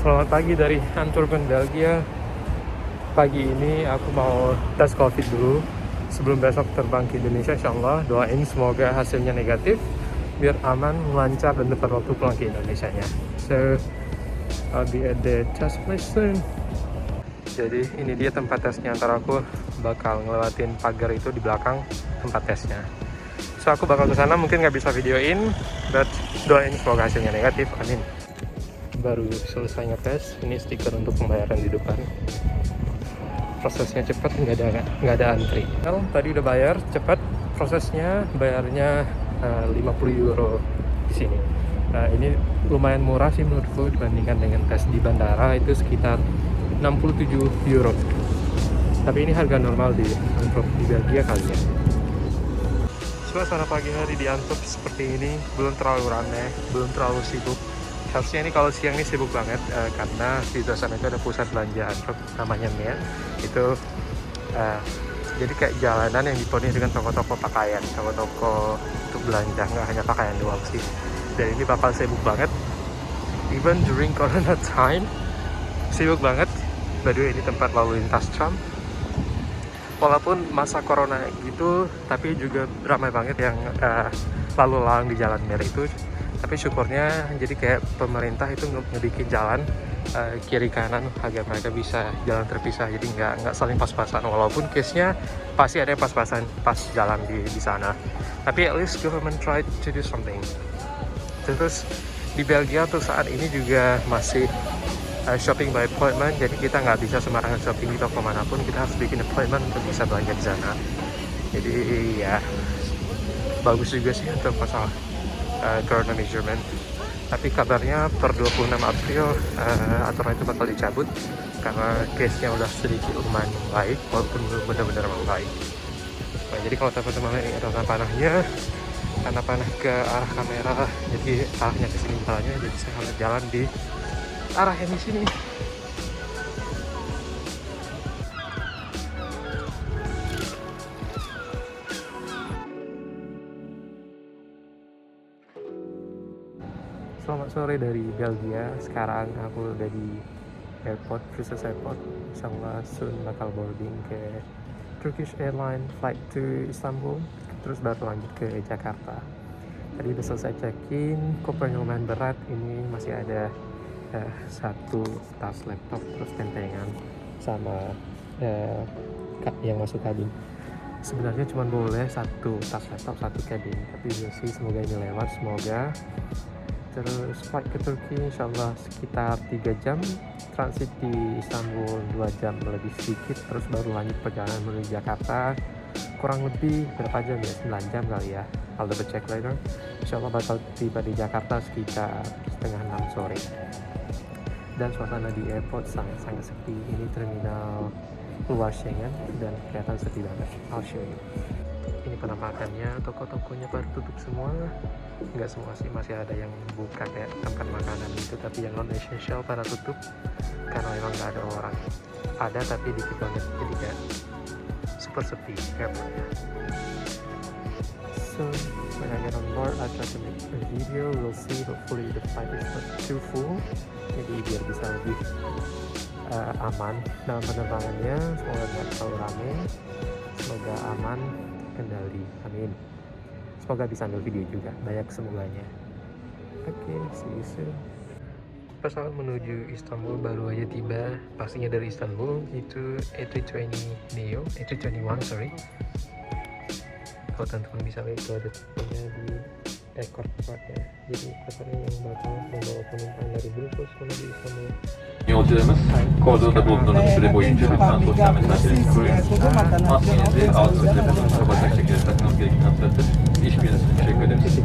Selamat pagi dari Antwerpen, Belgia. Pagi ini aku mau tes COVID dulu sebelum besok terbang ke Indonesia. Insyaallah doain semoga hasilnya negatif biar aman, lancar dan tepat waktu pulang ke Indonesia nya. So I'll be at the test place soon. Jadi ini dia tempat tesnya. Ntar aku bakal ngelewatin pagar itu di belakang tempat tesnya. So aku bakal ke sana, mungkin nggak bisa videoin, but doain semoga hasilnya negatif. Amin. Baru selesai ngetes, ini stiker untuk pembayaran di depan. Prosesnya cepat, nggak ada antri. Well, tadi udah bayar, cepat prosesnya, bayarnya 50 euro di sini. Ini lumayan murah sih menurutku dibandingkan dengan tes di bandara, itu sekitar 67 euro. Tapi ini harga normal di Antwerp, di Belgia kali ya. Suasana pagi hari di Antwerp seperti ini, belum terlalu ramai, belum terlalu sibuk. Harusnya ini kalau siang ini sibuk banget karena di sana itu ada pusat belanja Antwerp namanya Meer. Itu jadi kayak jalanan yang dipenuhi dengan toko-toko pakaian, toko-toko untuk belanja, nggak hanya pakaian doang sih. Dan ini bakal sibuk banget, even during corona time, sibuk banget. By the way, ini tempat lalu lintas tram. Walaupun masa corona gitu, tapi juga ramai banget yang lalu lalang di jalan Meer itu. Tapi syukurnya jadi kayak pemerintah itu ngebikin jalan kiri kanan agar mereka bisa jalan terpisah, jadi nggak saling pas-pasan. Walaupun case-nya pasti ada yang pas-pasan pas jalan di sana, tapi at least government tried to do something. Terus di Belgia untuk saat ini juga masih shopping by appointment, jadi kita nggak bisa sembarangan shopping di toko manapun, kita harus bikin appointment untuk bisa belanja di sana. Jadi ya bagus juga sih untuk masalah corona measurement. Tapi kabarnya per 26 April aturan itu bakal dicabut karena case-nya udah sedikit lumayan baik, walaupun belum benar-benar membaik. Nah, jadi kalau teman-teman ini ada panahnya, karena panah ke arah kamera, jadi arahnya ke sini jalannya, jadi saya harus jalan di arah yang di sini. Selamat sore dari Belgia. Sekarang aku udah di airport, Brussels Airport. Insyaallah soon bakal boarding ke Turkish Airlines flight to Istanbul, terus baru lanjut ke Jakarta. Tadi udah selesai check-in, kopernya lumayan berat. Ini masih ada satu tas laptop, terus tentengan sama yang masuk kabin. Sebenarnya cuma boleh satu tas laptop, satu kabin, tapi sih semoga ini lewat, semoga. Terus flight ke Turki insyaallah sekitar 3 jam, transit di Istanbul 2 jam lebih sedikit, terus baru lanjut perjalanan menuju Jakarta. Kurang lebih berapa jam ya? 9 jam kali ya, I'll double check later. Insyaallah bakal tiba di Jakarta sekitar setengah 6 sore. Dan suasana di airport sangat sepi. Ini terminal luar Schengen dan kelihatan sepi banget. I'll show you. Ini penampakannya, toko-tokonya baru tutup semua. Nggak semua sih, masih ada yang buka kayak tempat makanan gitu, tapi yang non essential pada tutup karena memang nggak ada orang. Ada tapi dikit banget, jadi kayak super sepi airportnya. So when I get on board, I try to make a video. We'll see, hopefully the flight is not too full, jadi biar bisa lebih aman dalam penerbangannya. Semoga nggak terlalu rame, semoga aman, kendali, amin. Semoga bisa ambil video juga, banyak semoganya. Oke, see you soon. Pesawat menuju Istanbul baru aja tiba, pastinya dari Istanbul, itu A320neo, A321 sorry. Kalau teman-teman bisa lihat itu ada tipenya di ekor pesawatnya. Jadi pesawatnya yang bakal membawa penumpang dari Brussels menuju Istanbul. Yolcularımız koridorda bulunduğunuz süre boyunca lütfen sosyal mesafenizi koruyun. Maskenizi ağzınızda burnunuzda bakacak şekilde takmanız gerektiğini hatırlatır. İşbiriniz için teşekkür ederiz.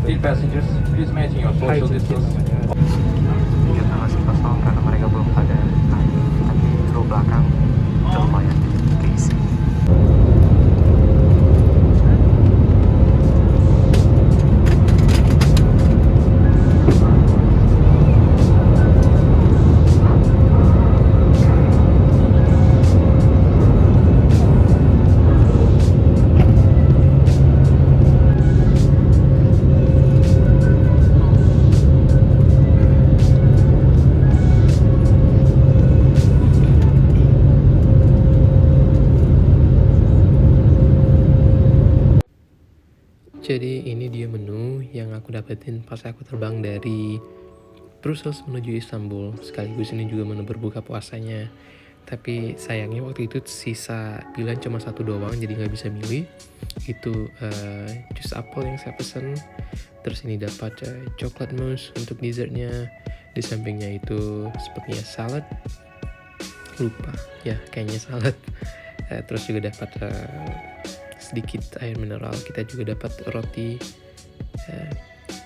Dear passengers, please maintain your social distance. Kita masih kosong karena mereka belum pada naik, tapi row belakang udah lumayan keisi. Jadi ini dia menu yang aku dapetin pas aku terbang dari Brussels menuju Istanbul. Sekaligus ini juga menu berbuka puasanya. Tapi sayangnya waktu itu sisa pilihan cuma satu doang, jadi nggak bisa milih. Itu jus apel yang saya pesen. Terus ini dapat coklat mousse untuk dessertnya. Di sampingnya itu sepertinya salad. Lupa, ya kayaknya salad. Terus juga dapat sedikit air mineral. Kita juga dapat roti.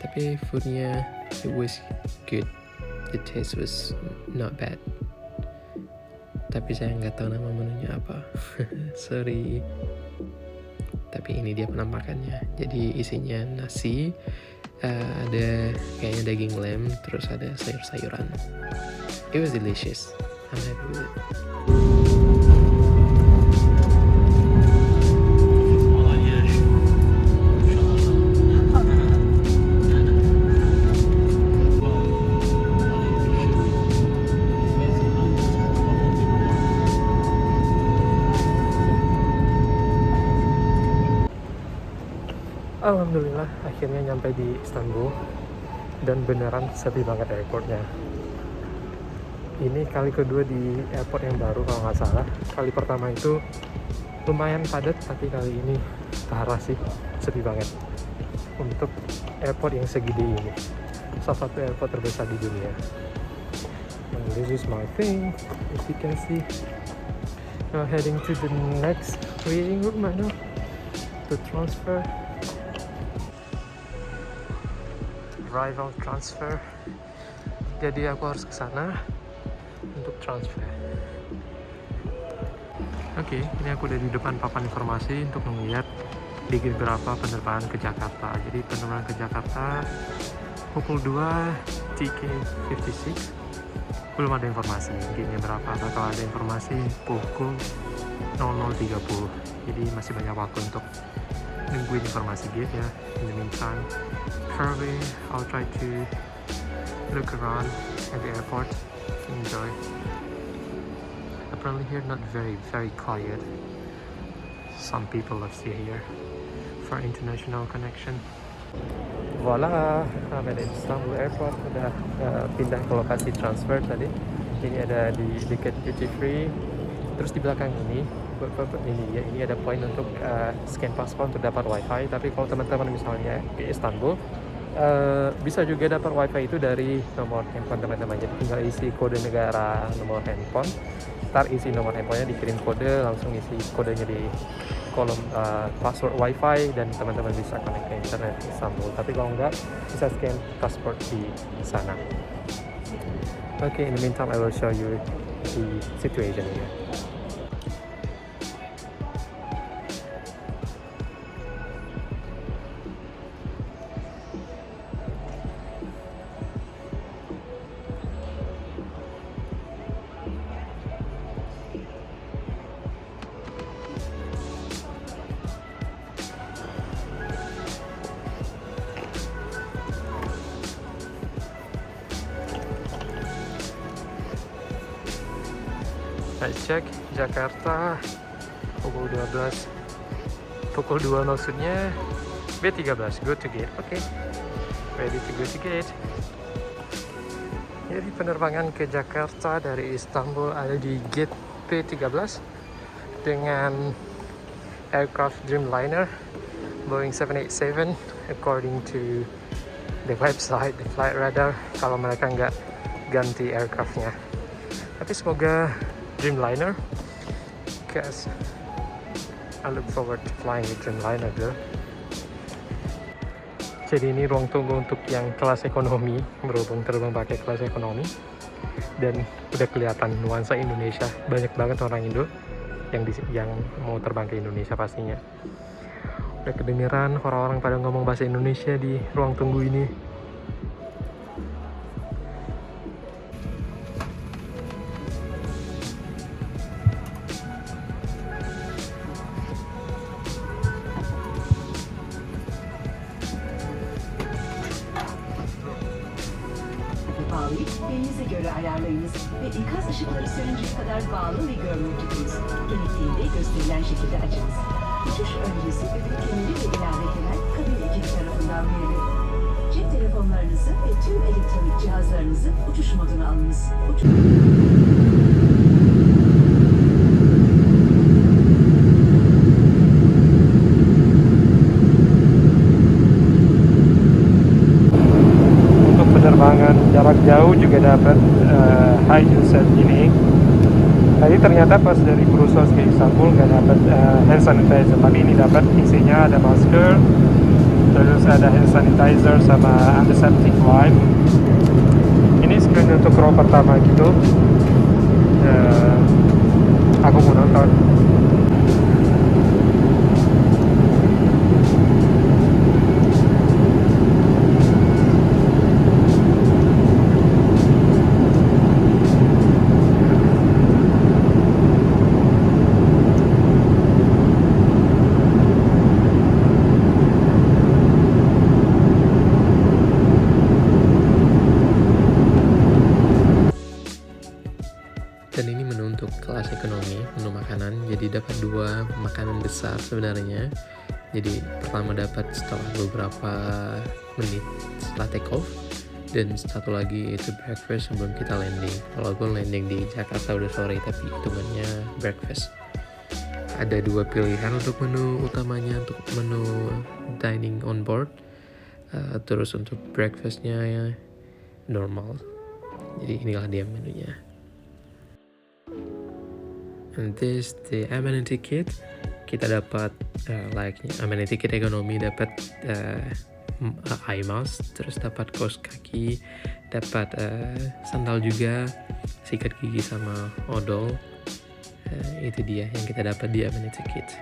Tapi foodnya it was good. The taste was not bad. Tapi saya nggak tahu nama menunya apa. Sorry. Tapi ini dia penampakannya. Jadi isinya nasi, ada kayaknya daging lem, terus ada sayur-sayuran. It was delicious. I'm happy with it. Alhamdulillah akhirnya nyampe di Istanbul dan beneran sepi banget airportnya. Ini kali kedua di airport yang baru kalau nggak salah. Kali pertama itu lumayan padat, tapi kali ini parah sih, sepi banget. Untuk airport yang segede ini, salah satu airport terbesar di dunia. And this is my thing, as you can see. Now heading to the next waiting room right now to transfer. Arrival transfer. Jadi aku harus ke sana untuk transfer. Oke, ini aku udah di depan papan informasi untuk melihat di gate berapa penerbangan ke Jakarta. Jadi penerbangan ke Jakarta pukul 2 TK56. Belum ada informasi gate-nya berapa. Bakal ada informasi pukul 00.30. Jadi masih banyak waktu untuk nungguin informasi gate ya. In the meantime, currently I'll try to look around at the airport, enjoy. Apparently here not very quiet. Some people are still here for international connection. Voila, I'm at Istanbul Airport. Udah pindah ke lokasi transfer tadi. Ini ada di dekat duty free. Terus di belakang ini ini ada poin untuk scan paspor untuk dapat wifi. Tapi kalau teman-teman misalnya di Istanbul, bisa juga dapat wifi itu dari nomor handphone teman-teman. Jadi tinggal isi kode negara nomor handphone, ntar isi nomor handphonenya, dikirim kode, langsung isi kodenya di kolom password wifi, dan teman-teman bisa connect ke internet di Istanbul. Tapi kalau enggak, bisa scan paspor di sana. Okay, in the meantime I will show you the situation here. Let's check Jakarta pukul 12, pukul 2 maksudnya, B13, go to gate. Oke, ready to go to gate. Jadi penerbangan ke Jakarta dari Istanbul ada di gate B13 dengan aircraft Dreamliner Boeing 787 according to the website, the flight radar, kalau mereka nggak ganti aircraftnya. Tapi semoga Dreamliner, because I look forward to flying with Dreamliner though. Jadi ini ruang tunggu untuk yang kelas ekonomi, berhubung terbang pakai kelas ekonomi, dan udah kelihatan nuansa Indonesia. Banyak banget orang Indo yang mau terbang ke Indonesia pastinya. Udah kedengeran orang-orang pada ngomong bahasa Indonesia di ruang tunggu ini. Denize göre ayarlayınız ve ikaz ışıkları sönünceye kadar bağlı ve görünür tutunuz. Gerektiğinde gösterilen şekilde açınız. Uçuş öncesi ödül kemeri ve ilave kemer kabin ekip tarafından verilir. Cep telefonlarınızı ve tüm elektronik cihazlarınızı uçuş moduna alınız. Untuk penerbangan jarak jauh juga dapat high usage ini. Tadi ternyata pas dari Brussels ke Istanbul nggak dapat hand sanitizer, tapi ini dapat, isinya ada masker, terus ada hand sanitizer sama antiseptic wipe. Ini screen untuk row pertama gitu. Aku mau nonton. Dan ini menu untuk kelas ekonomi, menu makanan. Jadi dapat 2 makanan besar sebenarnya. Jadi pertama dapat setelah beberapa menit setelah take off, dan satu lagi itu breakfast sebelum kita landing. Kalau gue landing di Jakarta udah sore, tapi hitungannya breakfast. Ada 2 pilihan untuk menu utamanya, untuk menu dining on board. Terus untuk breakfastnya ya normal. Jadi inilah dia menunya. And this the amenity kit. Kita dapat amenity kit ekonomi, dapat eye mask, terus dapat kaos kaki, dapat sandal juga, sikat gigi sama odol. Itu dia yang kita dapat di amenity kit.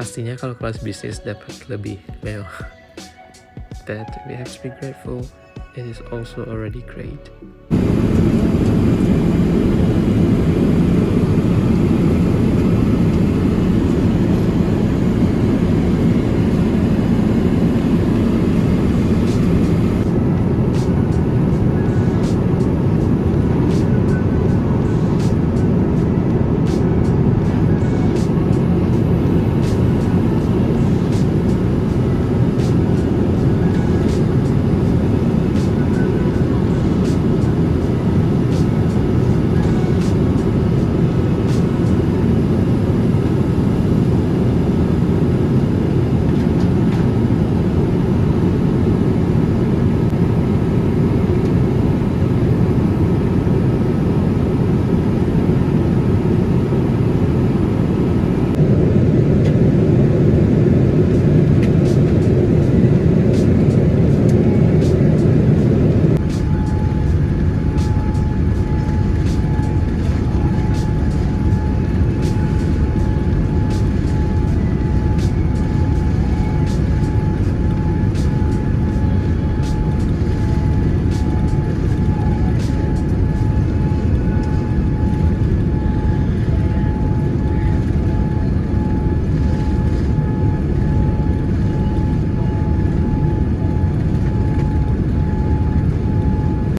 Pastinya kalau kelas bisnis dapat lebih mewah. But we have to be grateful. It is also already great.